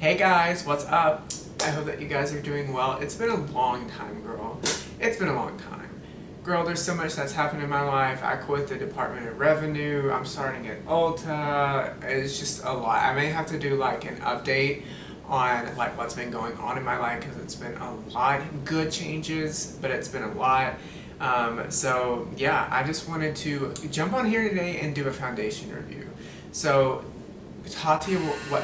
Hey guys, what's up? I hope that you guys are doing well. It's been a long time, girl. It's been a long time. Girl, there's so much that's happened in my life. I quit the Department of Revenue. I'm starting at Ulta. It's just a lot. I may have to do like an update on like what's been going on in my life because it's been a lot. Good changes, but it's been a lot. So yeah, I just wanted to jump on here today and do a foundation review. So Tati, what?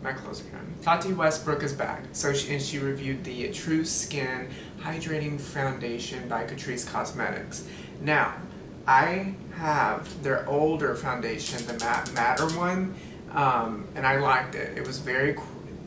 My clothes are done. Tati Westbrook is back. So she reviewed the True Skin Hydrating Foundation by Catrice Cosmetics. Now, I have their older foundation, the matter one, and I liked it. It was very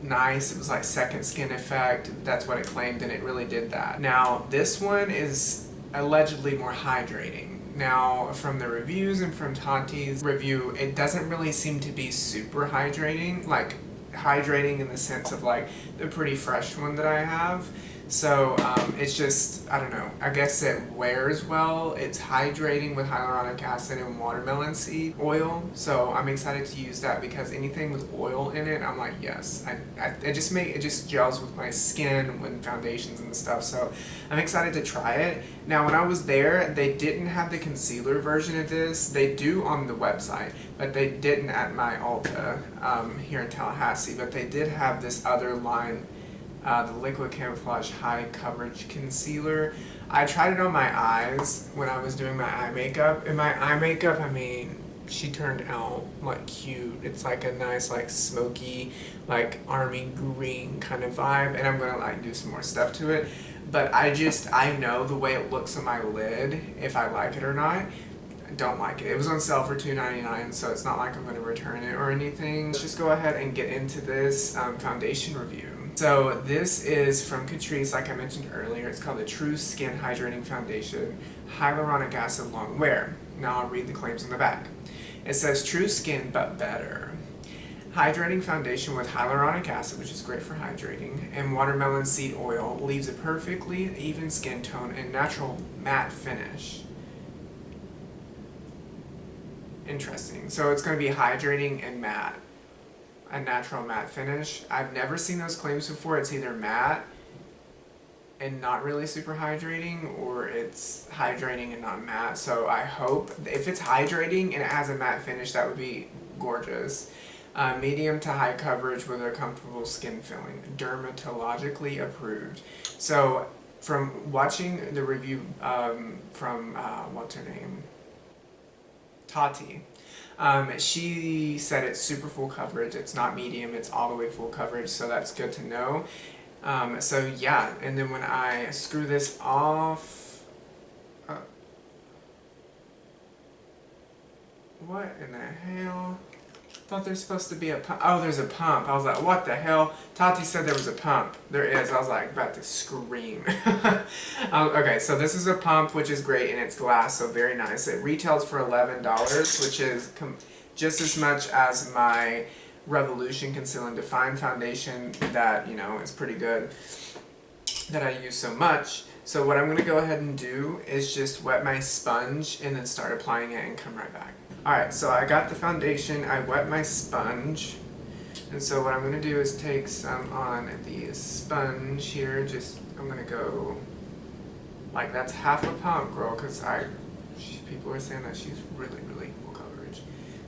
nice. It was like second skin effect. That's what it claimed, and it really did that. Now, this one is allegedly more hydrating. Now, from the reviews and from Tati's review, it doesn't really seem to be super hydrating, like hydrating in the sense of like the pretty fresh one that I have. So it's just, I don't know, I guess it wears well. It's hydrating with hyaluronic acid and watermelon seed oil. So I'm excited to use that because anything with oil in it, I'm like, yes. It just gels with my skin when foundations and stuff. So I'm excited to try it. Now when I was there, they didn't have the concealer version of this. They do on the website, but they didn't at my Ulta here in Tallahassee. But they did have this other line, the Liquid Camouflage High Coverage Concealer. I tried it on my eyes when I was doing my eye makeup. And my eye makeup, I mean, she turned out like cute. It's like a nice like smoky, like army green kind of vibe. And I'm gonna like do some more stuff to it. But I know the way it looks on my lid, if I like it or not. I don't like it. It was on sale for $2.99, so it's not like I'm going to return it or anything. Let's just go ahead and get into this foundation review. So this is from Catrice, like I mentioned earlier. It's called the True Skin Hydrating Foundation, Hyaluronic Acid Long Wear. Now I'll read the claims on the back. It says, true skin, but better. Hydrating foundation with hyaluronic acid, which is great for hydrating, and watermelon seed oil leaves a perfectly even skin tone and natural matte finish. Interesting. So it's going to be hydrating and matte. A natural matte finish. I've never seen those claims before. It's either matte and not really super hydrating, or it's hydrating and not matte. So I hope, if it's hydrating and it has a matte finish, that would be gorgeous. Medium to high coverage with a comfortable skin feeling. Dermatologically approved. So from watching the review from, what's her name? Tati. She said it's super full coverage. It's not medium, it's all the way full coverage, so that's good to know. So yeah, and then when I screw this off, what in the hell? I thought there's supposed to be a pump. Oh, there's a pump. I was like, what the hell? Tati said there was a pump. There is. I was like, about to scream. Okay, so this is a pump, which is great, and it's glass, so very nice. It retails for $11, which is just as much as my Revolution Conceal and Define foundation that, you know, is pretty good, that I use so much. So what I'm going to go ahead and do is just wet my sponge and then start applying it and come right back. Alright, so I got the foundation, I wet my sponge, and so what I'm going to do is take some on the sponge here. I'm going to go, like, that's half a pump, girl, because people are saying that she's really, really full coverage.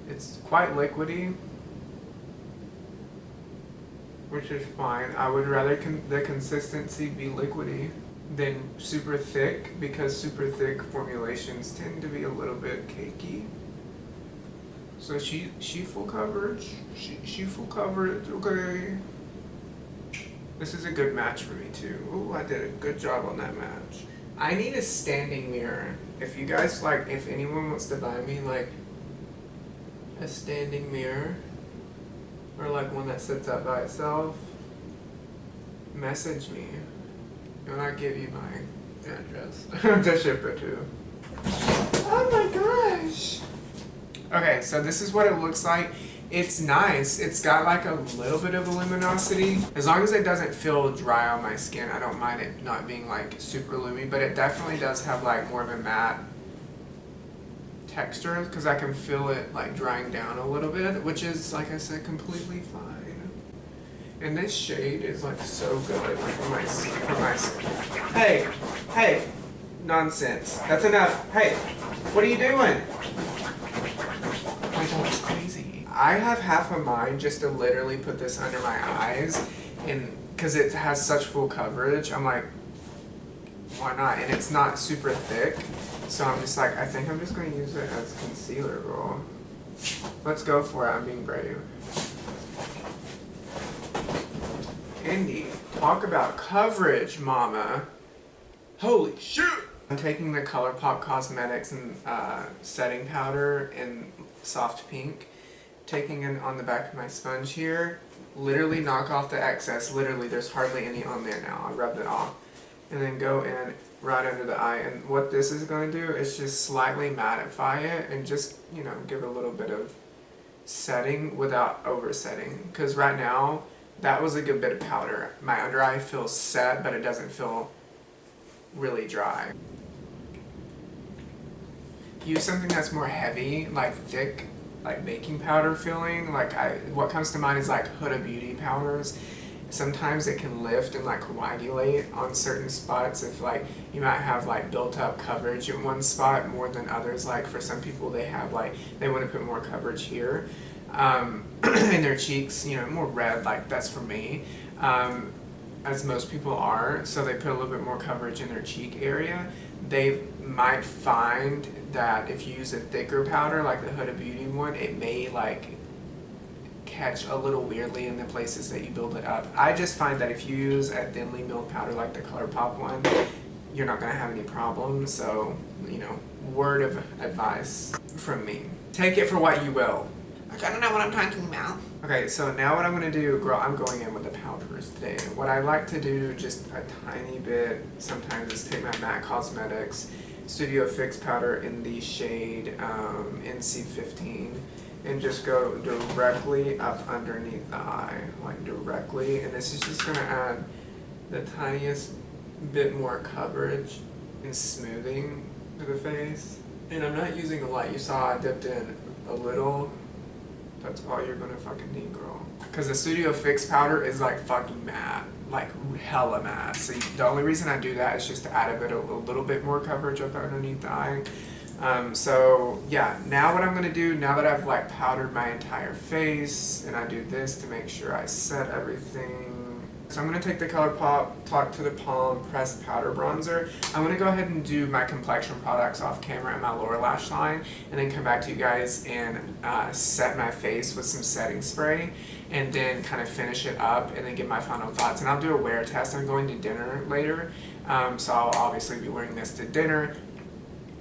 It's quite liquidy, which is fine. I would rather the consistency be liquidy than super thick, because super thick formulations tend to be a little bit cakey. So she full coverage. She full coverage. Okay. This is a good match for me too. Ooh, I did a good job on that match. I need a standing mirror. If you guys like, if anyone wants to buy me like a standing mirror, or like one that sits up by itself, message me and I'll give you my address to ship it to. Oh my gosh. Okay, so this is what it looks like. It's nice. It's got like a little bit of a luminosity. As long as it doesn't feel dry on my skin, I don't mind it not being like super loomy, but it definitely does have like more of a matte texture because I can feel it like drying down a little bit, which is, like I said, completely fine. And this shade is like so good for my Hey, hey, nonsense. That's enough. Hey, what are you doing? My dog's crazy. I have half a mind just to literally put this under my eyes, and because it has such full coverage, I'm like, why not? And it's not super thick, so I'm just like, I think I'm just going to use it as concealer, girl. Let's go for it. I'm being brave. Indy, talk about coverage, mama. Holy shit! I'm taking the ColourPop Cosmetics and setting powder in soft pink, taking it on the back of my sponge here, literally knock off the excess. Literally, there's hardly any on there now. I rubbed it off. And then go in right under the eye. And what this is going to do is just slightly mattify it and just, you know, give a little bit of setting without oversetting. Because right now, that was a good bit of powder. My under eye feels set, but it doesn't feel really dry. Use something that's more heavy, like thick, like baking powder feeling. What comes to mind is like Huda Beauty powders. Sometimes it can lift and like coagulate on certain spots if like you might have like built up coverage in one spot more than others. Like for some people they have like, they want to put more coverage here. In their cheeks, you know, more red, like that's for me, as most people are, so they put a little bit more coverage in their cheek area. They might find that if you use a thicker powder, like the Huda Beauty one, it may like catch a little weirdly in the places that you build it up. I just find that if you use a thinly milled powder like the ColourPop one, you're not going to have any problems, so, you know, word of advice from me. Take it for what you will. I don't know what I'm talking about. Okay, so now what I'm going to do, girl, I'm going in with the powders today. What I like to do just a tiny bit sometimes is take my MAC Cosmetics Studio Fix powder in the shade NC15 and just go directly up underneath the eye, like directly. And this is just going to add the tiniest bit more coverage and smoothing to the face. And I'm not using a lot. You saw I dipped in a little. That's all you're gonna fucking need, girl. Cause the Studio Fix powder is like fucking matte, like hella matte. So the only reason I do that is just to add a little bit more coverage up underneath the eye. So yeah, now what I'm gonna do, now that I've like powdered my entire face, and I do this to make sure I set everything. So I'm going to take the ColourPop Talk to the Palm Pressed Powder Bronzer. I'm going to go ahead and do my complexion products off camera and my lower lash line, and then come back to you guys and set my face with some setting spray, and then kind of finish it up and then give my final thoughts. And I'll do a wear test. I'm going to dinner later, so I'll obviously be wearing this to dinner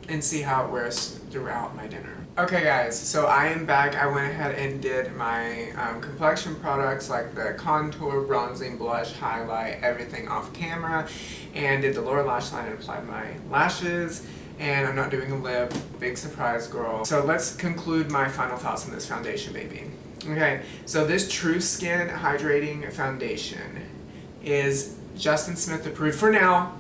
and see how it wears throughout my dinner. Okay guys, so I am back. I went ahead and did my complexion products like the contour, bronzing, blush, highlight, everything off camera, and did the lower lash line and applied my lashes. And I'm not doing a lip. Big surprise, girl. So let's conclude my final thoughts on this foundation, baby. Okay, so this True Skin Hydrating Foundation is Justin Smith approved for now,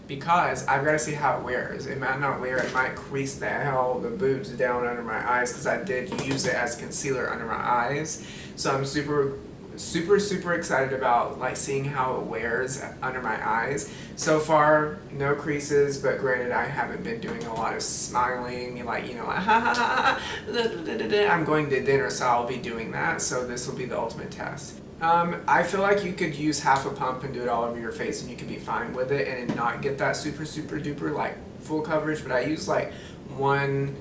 because I've got to see how it wears. It might not wear, it might crease the boobs down under my eyes, because I did use it as concealer under my eyes. So I'm super excited about like seeing how it wears under my eyes. So far, no creases, but granted I haven't been doing a lot of smiling, like, you know, like ha ha ha, I'm going to dinner, so I'll be doing that, so this will be the ultimate test. I feel like you could use half a pump and do it all over your face and you could be fine with it and not get that super duper like full coverage, but I use like one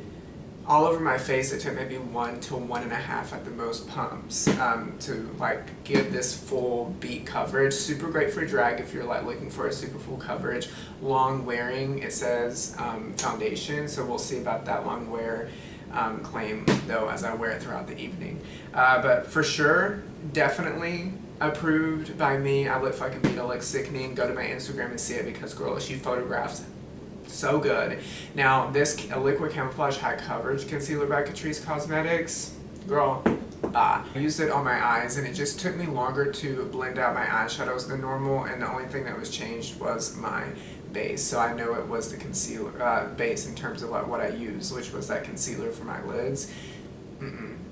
all over my face. It took maybe 1 to 1.5 at the most pumps to like give this full beat coverage. Super great for drag if you're like looking for a super full coverage. Long wearing, it says foundation, so we'll see about that long wear claim though as I wear it throughout the evening. But for sure, definitely approved by me. I look fucking beat, I look sickening. Go to my Instagram and see it, because girl, she photographs so good. Now this liquid camouflage high coverage concealer by Catrice Cosmetics, girl, I used it on my eyes and it just took me longer to blend out my eyeshadows than normal, and the only thing that was changed was my base. So I know it was the concealer base in terms of like what I used, which was that concealer for my lids.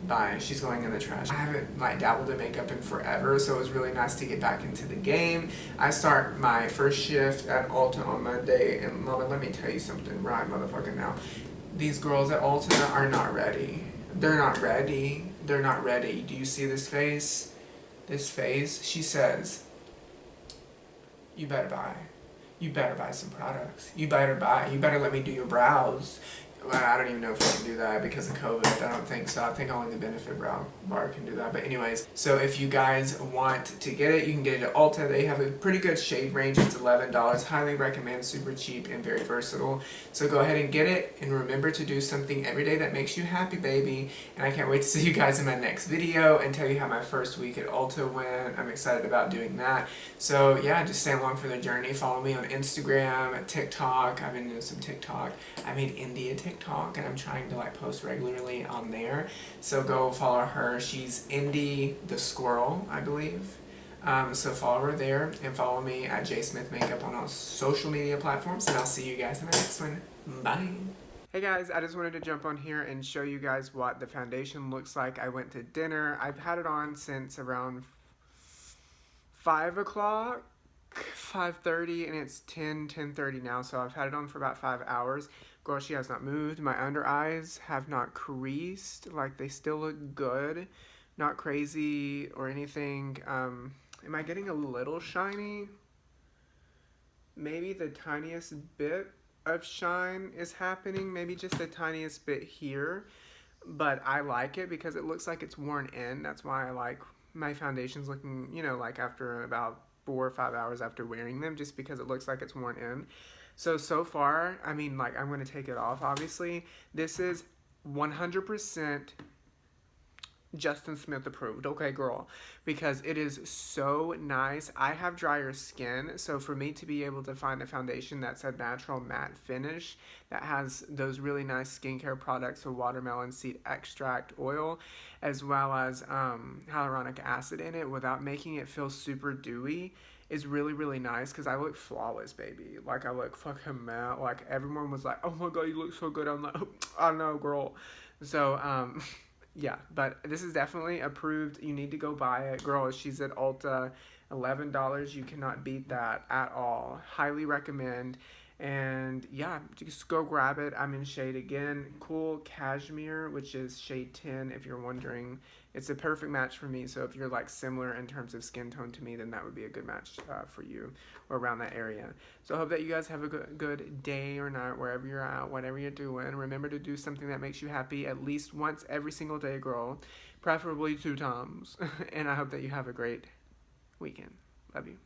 Bye. She's going in the trash. I haven't like dabbled in makeup in forever, so it was really nice to get back into the game. I start my first shift at Ulta on Monday, and mama, let me tell you something right motherfucking now. These girls at Ulta are not ready. They're not ready. They're not ready. Do you see this face? This face? She says, you better buy. You better buy some products. You better buy. You better let me do your brows. Well, I don't even know if I can do that because of COVID. I don't think so. I think only the Benefit Brow Bar can do that. But anyways, so if you guys want to get it, you can get it at Ulta. They have a pretty good shade range. It's $11. Highly recommend. Super cheap and very versatile. So go ahead and get it. And remember to do something every day that makes you happy, baby. And I can't wait to see you guys in my next video and tell you how my first week at Ulta went. I'm excited about doing that. So yeah, just stay along for the journey. Follow me on Instagram, TikTok. I've been doing some TikTok. I made India TikTok, and I'm trying to like post regularly on there, so go follow her. She's Indy the Squirrel, I believe. So follow her there, and follow me at J Smith Makeup on all social media platforms, and I'll see you guys in the next one. Bye. Hey guys, I just wanted to jump on here and show you guys what the foundation looks like. I went to dinner. I've had it on since around 5 o'clock, 5:30, and it's 10:30 now, so I've had it on for about 5 hours. Girl, she has not moved. My under eyes have not creased. Like, they still look good. Not crazy or anything. Am I getting a little shiny? Maybe the tiniest bit of shine is happening. Maybe just the tiniest bit here. But I like it because it looks like it's worn in. That's why I like my foundations looking, you know, like after about 4 or 5 hours after wearing them, just because it looks like it's worn in. So far, I mean, like, I'm going to take it off, obviously. This is 100% Justin Smith approved, okay, girl? Because it is so nice. I have drier skin, so for me to be able to find a foundation that's a natural matte finish that has those really nice skincare products, so watermelon seed extract oil, as well as hyaluronic acid in it without making it feel super dewy, is really, really nice, because I look flawless, baby. Like, I look fucking matte. Like, everyone was like, oh my god, you look so good. I'm like, oh, I know, girl. So, yeah, but this is definitely approved. You need to go buy it. Girl, she's at Ulta, $11. You cannot beat that at all. Highly recommend. And yeah, just go grab it. I'm in shade again. Cool Cashmere, which is shade 10, if you're wondering. It's a perfect match for me. So if you're like similar in terms of skin tone to me, then that would be a good match for you, or around that area. So I hope that you guys have a good day or night, wherever you're at, whatever you're doing. Remember to do something that makes you happy at least once every single day, girl. Preferably 2 times. And I hope that you have a great weekend. Love you.